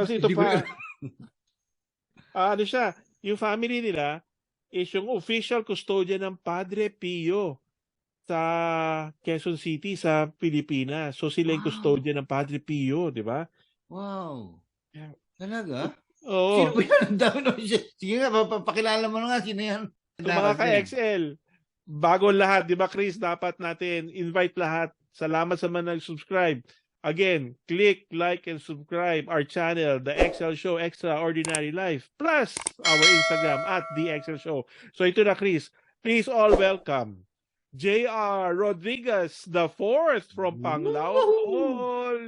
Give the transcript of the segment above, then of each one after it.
Kasi ito pa, ano siya, yung family nila is yung official custodian ng Padre Pio sa Quezon City sa Pilipinas. So sila yung Wow. custodian ng Padre Pio, di ba? Wow. Yeah. Talaga? Sino Oo. ba yan? Ang dami naman siya. Sige nga, pakilala mo na nga. Sino yan? So mga Nakasya. ka-XL, bago lahat, di ba Chris, dapat natin invite lahat. Salamat sa mga nag-subscribe. Again, click, like, and subscribe our channel, The XL Show Extraordinary Life, plus our Instagram at The XL Show. So ito na, Chris. Please all welcome J.R. Rodriquez the Fourth from Panglao Bohol.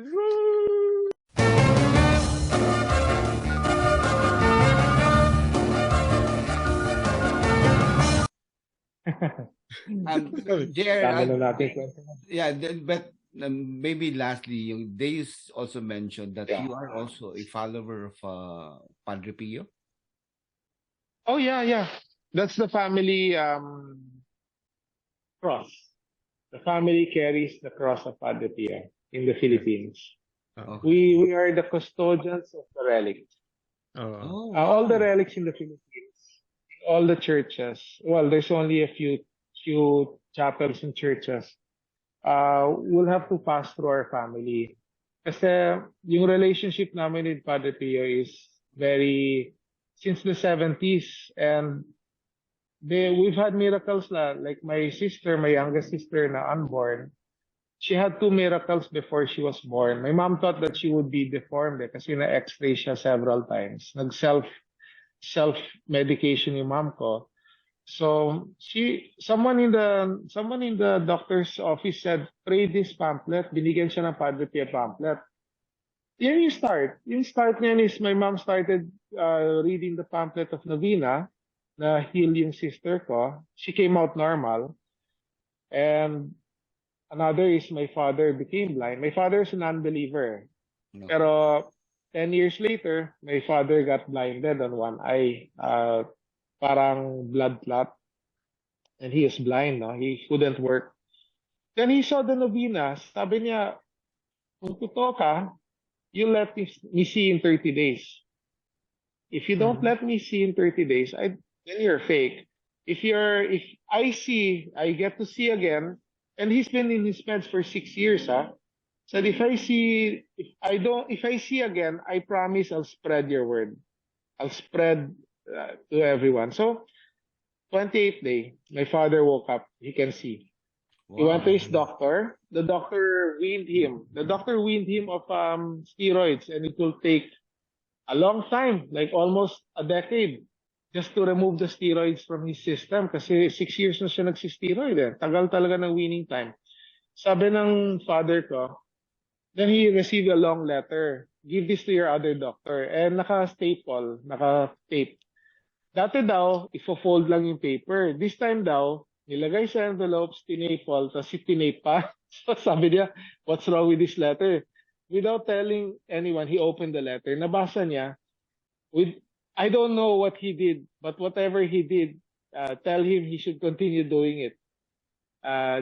But maybe lastly, they also mentioned that you are also a follower of Padre Pio. Oh yeah. That's the family cross. The family carries the cross of Padre Pio in the Philippines. Okay. We are the custodians of the relics. All the relics in the Philippines, all the churches. Well, there's only a few chapels and churches. We'll have to pass through our family. Kasi yung relationship namin with Padre Pio is very since the 70s, and we've had miracles like my sister, my youngest sister na unborn. She had 2 miracles before she was born. My mom thought that she would be deformed kasi na-x-ray siya several times. Self-medication yung mom ko. So someone in the doctor's office said, pray this pamphlet. Binigyan siya ng Padre Pio pamphlet. Yan yung start. Yung start niyan is my mom started reading the pamphlet of Novena na heal yung sister ko. She came out normal. And another is my father became blind. My father is a non-believer. No. Pero 10 years later, my father got blinded on one eye. Parang blood clot. And he is blind, no? He couldn't work. Then he saw the novena. Sabi niya, kung totoo ka, you let me see in 30 days. If you don't let me see in 30 days, then you're fake. If I get to see again, and he's been in his meds for 6 years, said if I see again, I promise I'll spread your word. I'll spread to everyone. So 28th day, my father woke up. He can see. Wow. He went to his doctor. The doctor weaned him. The doctor weaned him of steroids, and it will take a long time, like almost a decade, just to remove the steroids from his system. Kasi 6 years na siya nagsisteroid. Tagal talaga ng weaning time. Sabi ng father ko, then he received a long letter. Give this to your other doctor. And naka-tape. Dati daw, ifo-fold lang yung paper. This time daw, nilagay sa envelopes, tinaple, tapos tinape pa. So sabi niya, what's wrong with this letter? Without telling anyone, he opened the letter. Nabasa niya. I don't know what he did, but whatever he did, tell him he should continue doing it.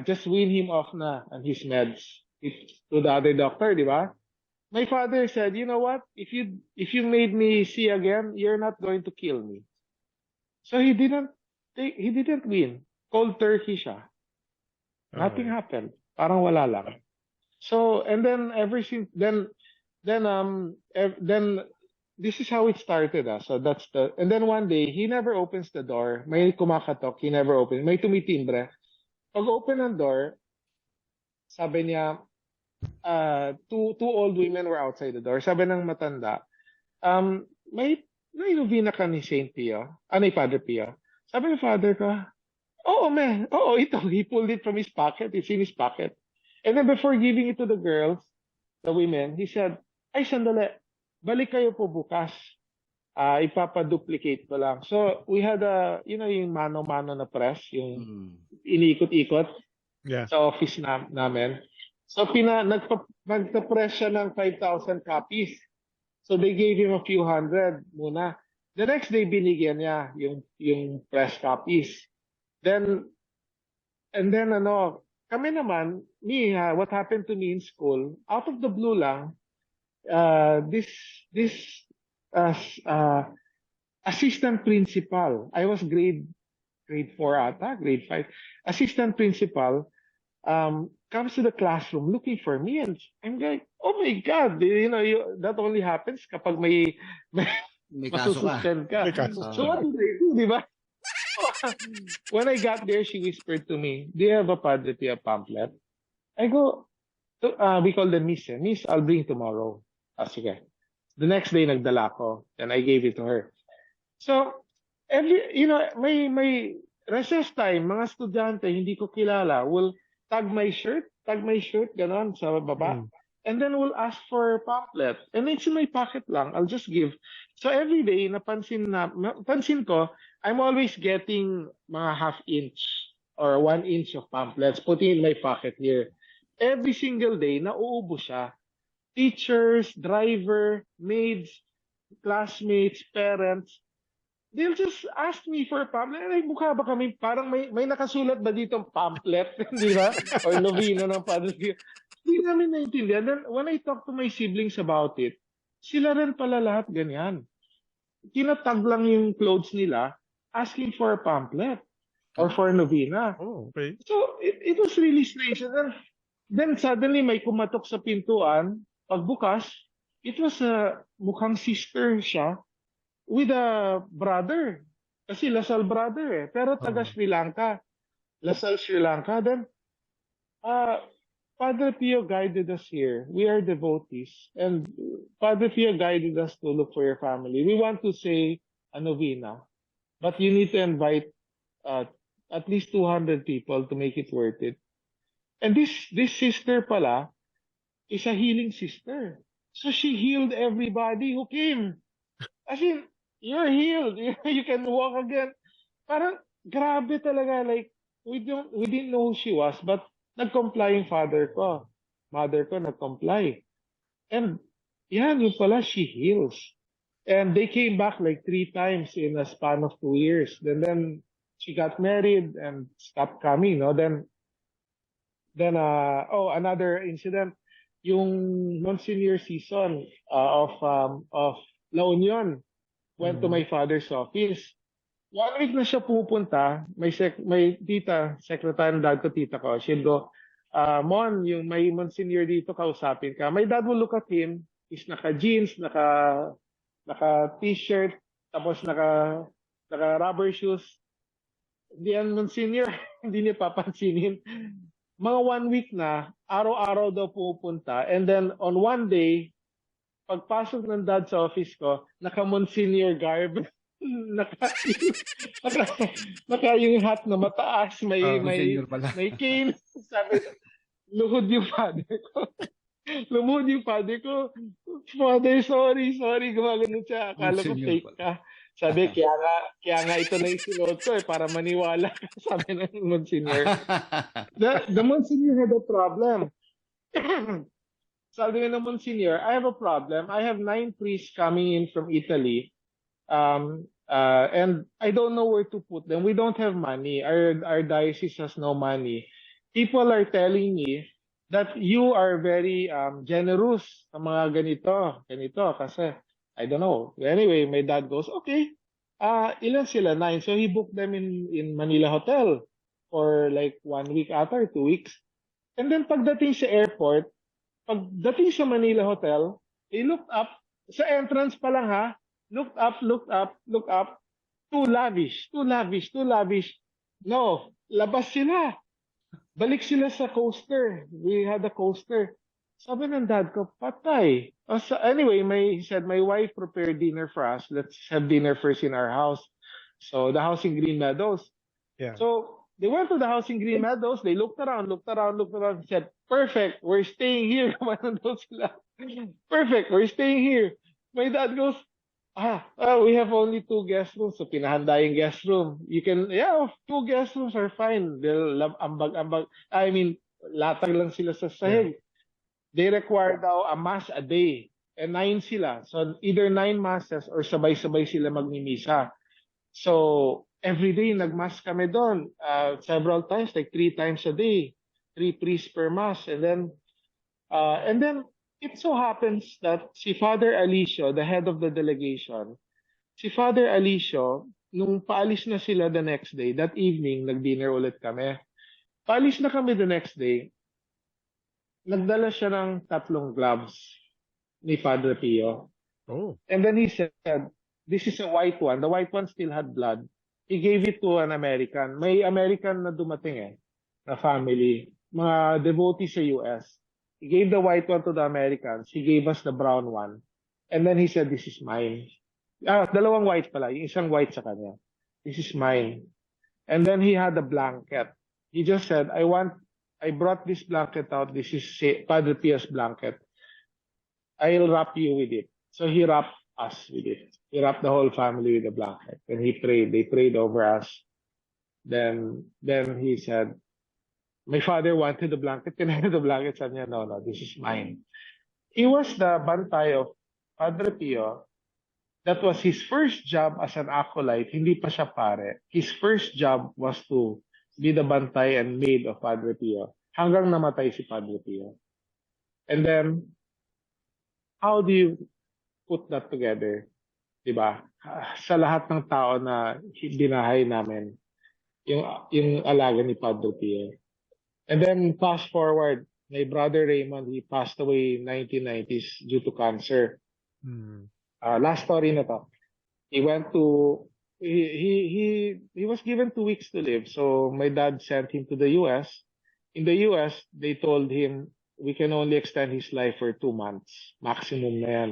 Just wean him off na on his meds. To the other doctor, di ba? My father said, you know what? If you made me see again, you're not going to kill me. So he didn't win. Cold turkey siya. Nothing happened. Parang wala lang. So, and then ever since then this is how it started. So and then one day he never opens the door. May kumakatok, he never opens. May tumitimbre. Pag open ng door, sabi niya, two old women were outside the door. Sabi ng matanda, may novena ka ni Saint Pio? Ni Padre Pio? Sabi ng father ko, ito. He pulled it from his pocket. It's in his pocket. And then before giving it to the girls, the women, he said, ay, sandali, balik kayo po bukas. Ipapaduplicate ko lang. So, we had yung mano-mano na press, yung iniikot-ikot sa office namin. So, nagpa-press siya ng 5,000 copies. So, they gave him a few hundred muna. The next day, binigyan niya yung press copies. Then, kami naman, what happened to me in school, out of the blue lang, this uh, uh, assistant principal. I was grade 4 ata, grade 5. Assistant principal comes to the classroom looking for me, and I'm like, oh my God, that only happens kapag may May kaso ka. masususpend ka. May kaso. So what did I do, di ba? When I got there, she whispered to me, do you have a Padre Pio pamphlet? I go, we call them Miss. Miss, I'll bring tomorrow. Sige. The next day, nagdala ko. And I gave it to her. So, may recess time, mga estudyante, hindi ko kilala, will tag my shirt, ganon, sa baba. And then we'll ask for pamphlet. And it's in my pocket lang. I'll just give. So every day, napansin ko, I'm always getting mga half inch or 1 inch of pamphlets, putting in my pocket here. Every single day, nauubos siya. Teachers, driver, maids, classmates, parents, they'll just ask me for a pamphlet. Ay, mukha ba kami, parang may nakasulat ba dito pamphlet, di ba? Or novena ng Padre Pio. Hindi namin naintindihan. Then, when I talk to my siblings about it, sila rin pala lahat ganyan. Tinatag lang yung clothes nila, asking for a pamphlet or for a novena. Oh, okay. So, it was really strange. And then suddenly, may kumatok sa pintuan. Pagbukas, it was a mukhang sister siya with a brother. Kasi Lasal brother eh. Pero taga Sri Lanka. Lasal Sri Lanka. Then, Padre Pio guided us here. We are devotees. And Padre Pio guided us to look for your family. We want to say a novena. But you need to invite at least 200 people to make it worth it. And this sister pala is a healing sister. So she healed everybody who came. As in, you're healed. You can walk again. Parang grabe talaga. Like, we didn't know who she was, but nag-comply yung father ko. Mother ko nag-comply. And yan, yung pala, she heals. And they came back like 3 times in a span of 2 years. Then she got married and stopped coming. No? Then another incident, yung Monsignor season of La Union went to my father's office. 1 week na siya pupunta, may tita, secretary ng dad ko, tita ko, she'll go, Mon, yung may Monsignor dito, kausapin ka. My dad will look at him, he's naka-jeans, naka-t-shirt, tapos naka-rubber shoes. Hindi yan Monsignor, hindi niya papansinin. Mga 1 week na, araw-araw daw pupunta, and then on one day, pagpasok ng dad sa office ko, naka-Monsignor garb. naka yung hat na mataas, may cane. Sabi, luhod yung father ko. Lumuhod yung father ko. Father, sorry, gumagano siya. Akala ko fake ka. Sabi, kaya nga ito na yung sinuot ko para maniwala ka. Sabi ng Monsignor. The Monsignor had a problem. Sabi ng Monsignor, I have a problem. I have 9 priests coming in from Italy. And I don't know where to put them. We don't have money. Our diocese has no money. People are telling me that you are very generous sa mga ganito kasi I don't know. Anyway, my dad goes, okay, ilan sila? 9. So he booked them in Manila Hotel for like 1 week after 2 weeks. And then pagdating sa airport, pagdating sa Manila Hotel, they looked up, sa entrance pa lang ha, looked up, too lavish. No, labas sila. Balik sila sa coaster. We had a coaster. Sabi ng dad ko, patay. So anyway, he said, my wife prepared dinner for us. Let's have dinner first in our house. So the house in Green Meadows. Yeah. So they went to the house in Green Meadows. They looked around. He said, perfect, we're staying here. Perfect, we're staying here. My dad goes, we have only 2 guest rooms. So pinahanda yung guest room. You can, 2 guest rooms are fine. They'll ambag. I mean, latag lang sila sa sahig. Yeah. They require daw a mass a day. And 9 sila. So either 9 masses or sabay-sabay sila magmimisa. So every day nagmass kami doon. Several times, like 3 times a day. 3 priests per mass. And then it so happens that si Father Alicio, the head of the delegation, si Father Alicio, nung paalis na sila the next day, that evening, nag-dinner ulit kami. Paalis na kami the next day, nagdala siya ng 3 gloves ni Padre Pio. Oh. And then he said, this is a white one. The white one still had blood. He gave it to an American. May American na dumating na family, mga devotees sa US. He gave the white one to the Americans. He gave us the brown one. And then he said, this is mine. Dalawang white pala. Yung isang white sa kanya. This is mine. And then he had a blanket. He just said, I brought this blanket out. This is Padre Pio's blanket. I'll wrap you with it. So he wrapped us with it. He wrapped the whole family with the blanket. And he prayed. They prayed over us. Then he said, my father wanted the blanket. Can I have the blanket? Sabi niya, no, this is mine. He was the bantay of Padre Pio. That was his first job as an acolyte. Hindi pa siya pare. His first job was to be the bantay and maid of Padre Pio. Hanggang namatay si Padre Pio. And then, how do you put that together? Diba? Sa lahat ng tao na binahay namin, yung alaga ni Padre Pio. And then, fast forward, my brother Raymond, he passed away in 1990s due to cancer. Last story na to. He went to, he was given 2 weeks to live. So, my dad sent him to the US. In the US, they told him, we can only extend his life for 2 months. Maximum na yan.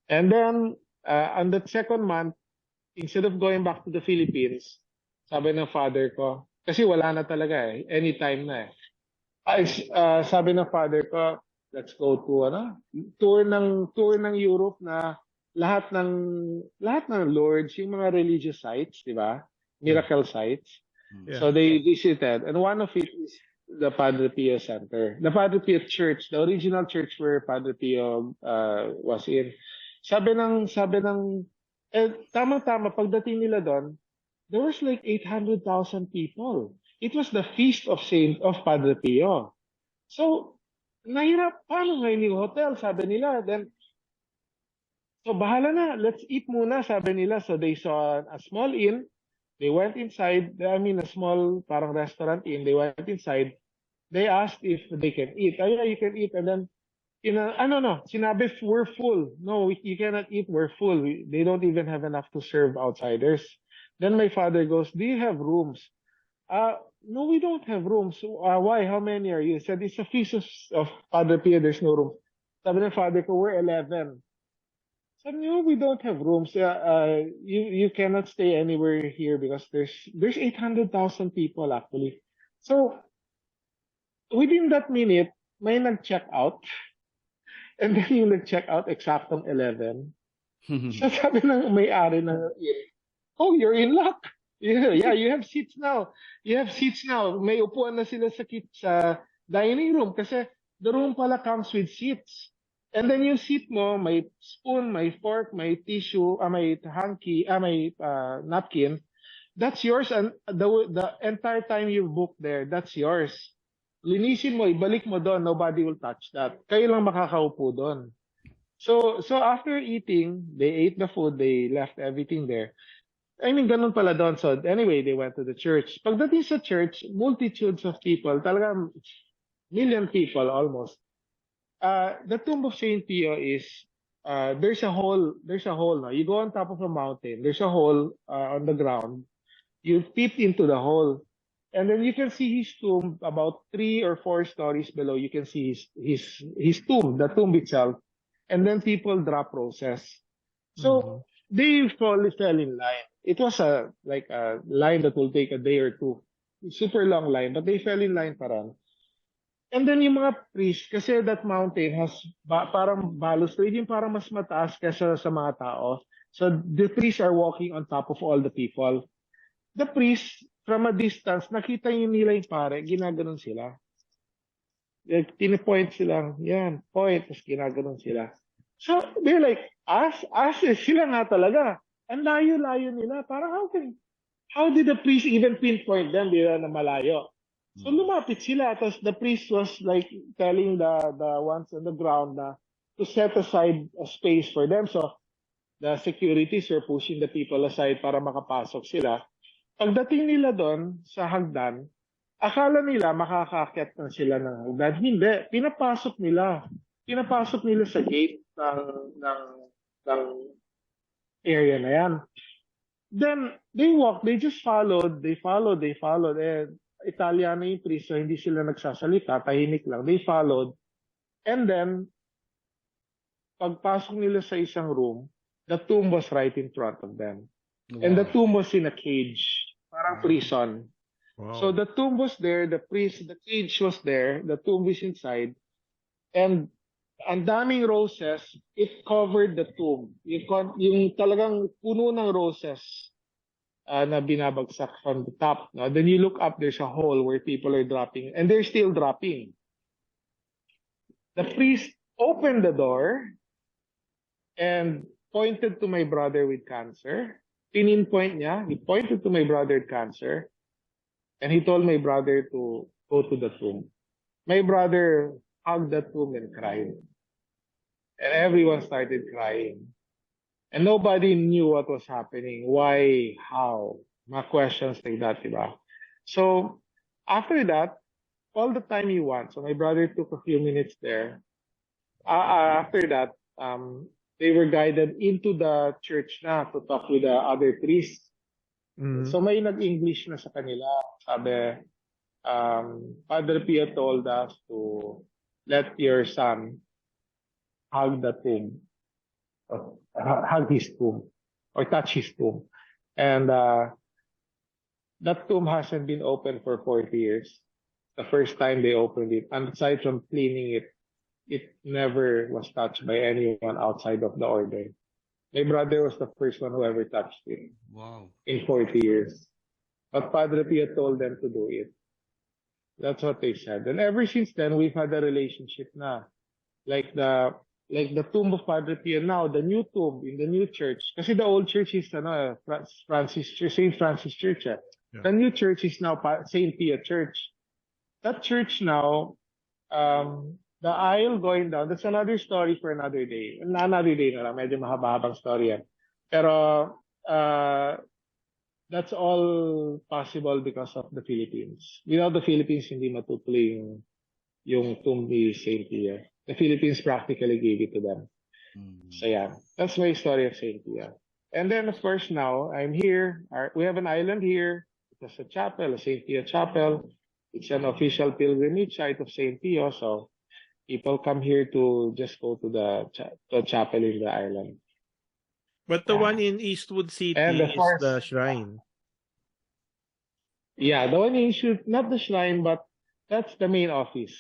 And then, on the 2nd month, instead of going back to the Philippines, sabi ng father ko, kasi wala na talaga anytime na sabi ng father ko, let's go to tour ng Europe na lahat ng lords, yung mga religious sites, di ba? Miracle sites. Yeah. So they visited, and one of it is the Padre Pio Center. The Padre Pio Church, the original church where Padre Pio was in. Sabi ng tama-tama, pagdating nila doon, there was like 800,000 people. It was the feast of Padre Pio. So, nahirap, paano ngayon yung hotel? Sabi nila, then, so bahala na, let's eat muna, sabi nila. So they saw a small inn, they went inside, a small parang restaurant inn, they went inside, they asked if they can eat. Oh yeah, you can eat. And then, sinabi, we're full. No, you cannot eat, we're full. They don't even have enough to serve outsiders. Then my father goes, do you have rooms? No, we don't have rooms. Why? How many are you? He said, it's a feast of Padre Pio, there's no room. Sabi ng father ko, we're 11. Sabi niyo, we don't have rooms. You cannot stay anywhere here because there's 800,000 people actually. So, within that minute, may nag-check out. And then yung nag-check out, eksaktong 11. So sabi ng may-ari ng oh, you're in luck. Yeah, you have seats now. You have seats now. May upuan na sila sa dining room kasi the room pala comes with seats. And then yung seat mo, may spoon, may fork, may tissue, may hanky, may napkin. That's yours, and the entire time you booked there, that's yours. Linisin mo, ibalik mo doon, nobody will touch that. Kayo lang makakaupo doon. So after eating, they ate the food, they left everything there. Ganun pala doon. So anyway, they went to the church. Pagdating sa church, multitudes of people, talaga million people almost. The tomb of Saint Pio is, there's a hole. No? You go on top of a mountain, there's a hole on the ground. You peep into the hole. And then you can see his tomb about 3 or 4 stories below. You can see his tomb, the tomb itself. And then people drop roses. So they fell in line. It was like a line that will take a day or two. Super long line, but they fell in line parang. And then yung mga priests, kasi that mountain has parang balustrade, yung parang mas mataas kaysa sa mga tao. So the priests are walking on top of all the people. The priests, from a distance, nakita yung nila yung pare, ginaganon sila. Tinipoint sila, yan, point, tapos ginaganon sila. So, they're like, sila nga talaga. Ang layo-layo nila. Parang how did the priest even pinpoint them? Di na malayo. So, lumapit sila. Tapos the priest was like telling the ones on the ground na, to set aside a space for them. So the securities were pushing the people aside para makapasok sila. Pagdating nila doon sa hagdan, akala nila makakaakyat na sila ng hagdan. Hindi, pinapasok nila. Pinapasok nila sa gate ng area na yan. Then, they walked, they just followed. And Italiano yung priest, so hindi sila nagsasalita, tahimik lang. They followed. And then, pagpasok nila sa isang room, the tomb was right in front of them. Wow. And the tomb was in a cage, parang prison. Wow. So the tomb was there, the cage was there, the tomb was inside, and ang daming roses, it covered the tomb. Yung talagang puno ng roses na binabagsak from the top. No? Then you look up, there's a hole where people are dropping, and they're still dropping. The priest opened the door and pointed to my brother with cancer. Pininpoint niya, he pointed to my brother with cancer, and he told my brother to go to the tomb. My brother hugged the tomb and cried. And everyone started crying. And nobody knew what was happening. Why? How? Mga questions like that, diba? So, after that, all the time you want. So my brother took a few minutes there. After that, they were guided into the church na to talk with the other priests. Mhm. So may nag-English na sa kanila. Sabi, Padre Pio told us to let your son hug the tomb, hug his tomb, or touch his tomb. And that tomb hasn't been opened for 40 years. The first time they opened it, and aside from cleaning it, it never was touched by anyone outside of the order. My brother was the first one who ever touched it Wow. in 40 years. But Padre Pio told them to do it. That's what they said. And ever since then, we've had a relationship na. Like the tomb of Padre Pio now, the new tomb in the new church. Kasi the old church is Saint Francis Church. Yeah. The new church is now Saint Pio Church. That church now, the aisle going down, that's another story for another day. Another day na lang, medyo mahaba-habang story yan. Pero, that's all possible because of the Philippines. Without the Philippines, hindi matutuloy yung tomb ni Saint Pio. The Philippines practically gave it to them. So yeah, that's my story of Saint Pio. And then of course now, I'm here. We have an island here. It's a chapel, a Saint Pio chapel. It's an official pilgrimage site of Saint Pio. So people come here to just go to the chapel in the island. But the Yeah. one in Eastwood City And of is course- the shrine. Yeah, the one in Eastwood, not the shrine, but that's the main office.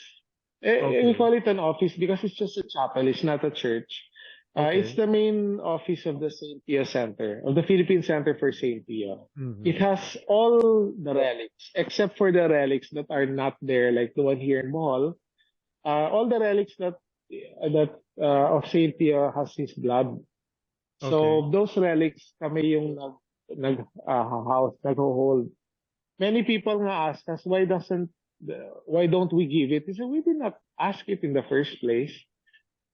Okay. We call it an office because it's just a chapel. It's not a church. Okay. It's the main office of the Saint Pio Center, of the Philippine Center for Saint Pio. Mhm. It has all the relics, except for the relics that are not there, like the one here in Bohol. All the relics that of Saint Pio has his blood. So those relics kami yung nag-hold. Many people nga ask us, why don't we give it? We said, we did not ask it in the first place.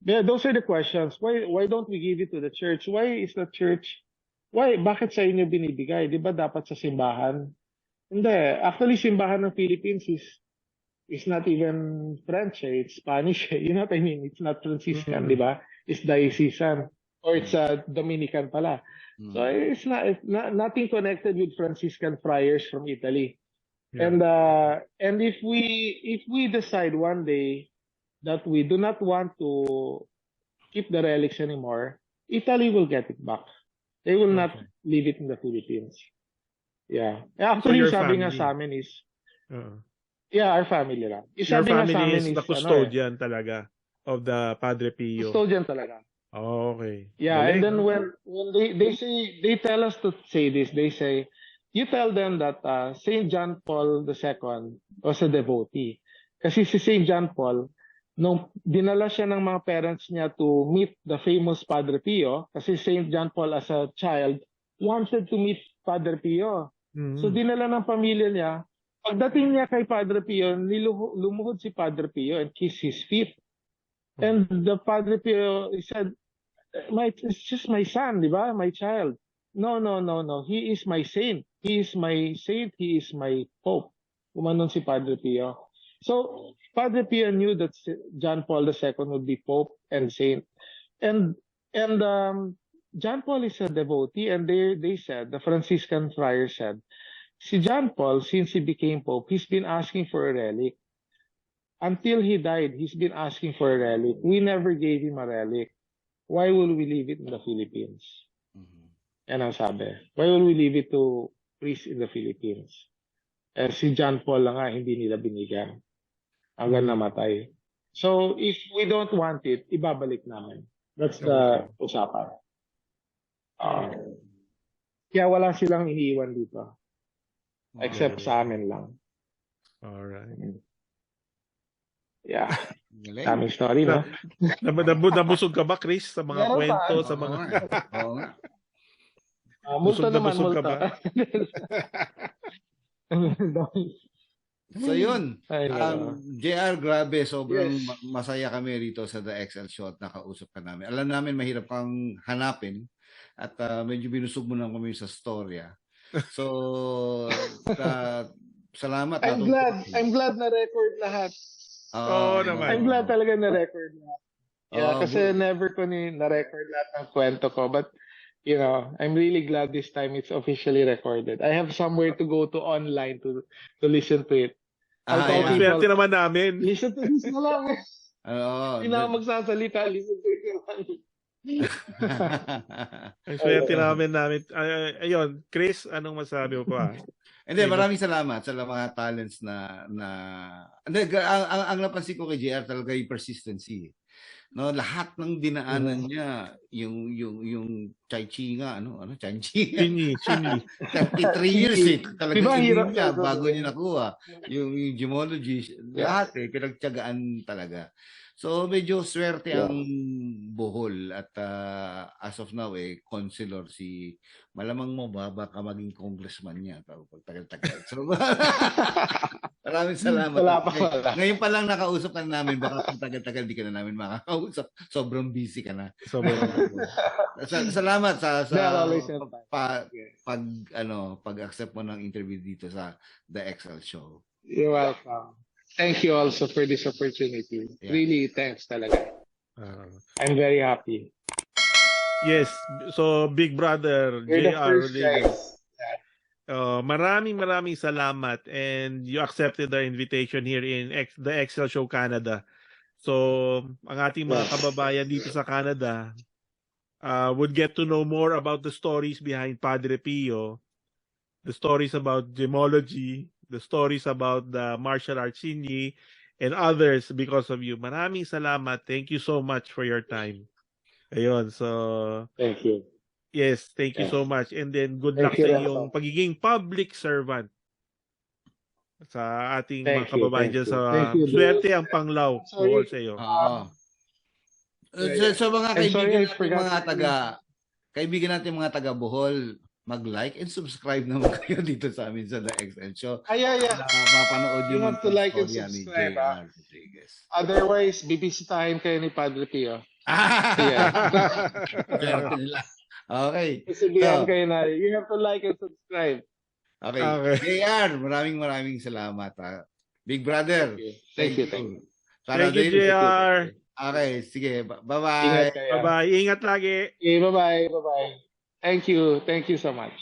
Yeah, those are the questions. Why don't we give it to the church? Bakit sa inyo binibigay? Di ba dapat sa simbahan? Hindi. Actually, simbahan ng Philippines is not even French. It's Spanish. You know what I mean? It's not Franciscan, di ba? It's diocesan. Or it's Dominican pala. So it's nothing connected with Franciscan friars from Italy. Yeah. And if we decide one day that we do not want to keep the relics anymore, Italy will get it back. They will not leave it in the Philippines. Yeah. Actually, your sabi nga family. sa amin is, Uh-uh. yeah, our family lang. Your Sabi nga sa family amin is the custodian talaga of the Padre Pio. custodian talaga. Oh, okay. Yeah, Galing. and then when they tell us to say this, they say, you tell them that Saint John Paul II was a devotee. Kasi si Saint John Paul, nung dinala siya ng mga parents niya to meet the famous Padre Pio, kasi Saint John Paul as a child wanted to meet Padre Pio. Mhm. So dinala ng pamilya niya. Pagdating niya kay Padre Pio, lumuhod si Padre Pio and kiss his feet. And the Padre Pio, he said, it's just my son, di ba? My child. No, no, no, no. He is my saint. He is my saint. He is my pope. Umanon si Padre Pio. So, Padre Pio knew that John Paul II would be pope and saint. And John Paul is a devotee, and they said, the Franciscan friar said, si John Paul, since he became pope, he's been asking for a relic. Until he died, he's been asking for a relic. We never gave him a relic. Why will we leave it in the Philippines? Yan ang sabi. Why will we leave it to priests in the Philippines? Si John Paul lang nga, hindi nila binigyan. Hanggang namatay. So, if we don't want it, ibabalik namin. That's the usapan. Kaya wala silang iniiwan dito. Except sa amin lang. Alright. Yeah. Daming story, no? Nabusog ka ba, Chris, sa mga kwento, sa mga... Oo nga. Multa naman, busog ka multa. ba? So yun, JR, grabe, sobrang Yes. masaya kami rito sa The XL Show at nakausap ka namin. Alam namin mahirap kang hanapin at medyo binusog mo lang kami sa storya. So, salamat. I'm glad na record lahat. Oo naman. I'm glad talaga na record lahat. Yeah, Oo, kasi never ko na-record lahat ng kwento ko. But, you know, I'm really glad this time it's officially recorded. I have somewhere to go to online to listen to it. I'll call Ang people. swerte naman namin. Listen to this na lang. Oo. Hindi na ako magsasalita. Listen to it na lang. Ang swerte namin. Ayun, Chris, anong masabi mo pa? Hindi, maraming salamat sa mga talents na ang napansin ko kay JR talaga yung persistency. No, lahat ng dinaanan niya, yung chai chi nga, chai chi. Chini. 33 years talaga Diba, hirap niya niya, bago niya nakuha. Yung gemology, lahat pinagtiyagaan talaga. So medyo swerte ang Bohol at as of now consular si malamang mo baka maging congressman niya pag tagal-tagal. So maraming salamat. Ngayon pa lang nakausap ka na namin, baka pag tagal-tagal di ka na namin makakausap. Sobrang busy ka na. Salamat sa pag-accept mo ng interview dito sa The XL Show. You're welcome. Thank you also for this opportunity. Yeah. Really, thanks talaga. I'm very happy. Yes. So, Big Brother, You're the JR first Rodriquez. guys. Maraming salamat, and you accepted our invitation here in the XL Show Canada. So, ang ating mga kababayan dito sa Canada would get to know more about the stories behind Padre Pio, the stories about gemology, the stories about the martial arts Sinyi, and others because of you. Maraming salamat. Thank you so much for your time. Ayun, so... Thank you. Yes, thank you so much. And then, good luck Thank you, sa iyong pagiging public servant sa ating mga kababayan dyan sa swerte ang Panglaw. Buhol sa iyo. Sa mga kaibigan natin mga taga Bohol, mag-like and subscribe naman kayo dito sa amin sa The XL Show. Mapanood You yung have to like and subscribe. Otherwise, bibisitahin kayo ni Padre Pio. Okay. Sabihan kayo na, you have to like and subscribe. Okay. JR, maraming salamat. Big Brother. Thank you. Thank you, JR. Okay, sige. Bye-bye. Bye-bye. Ingat lagi. Okay, bye-bye. Thank you so much.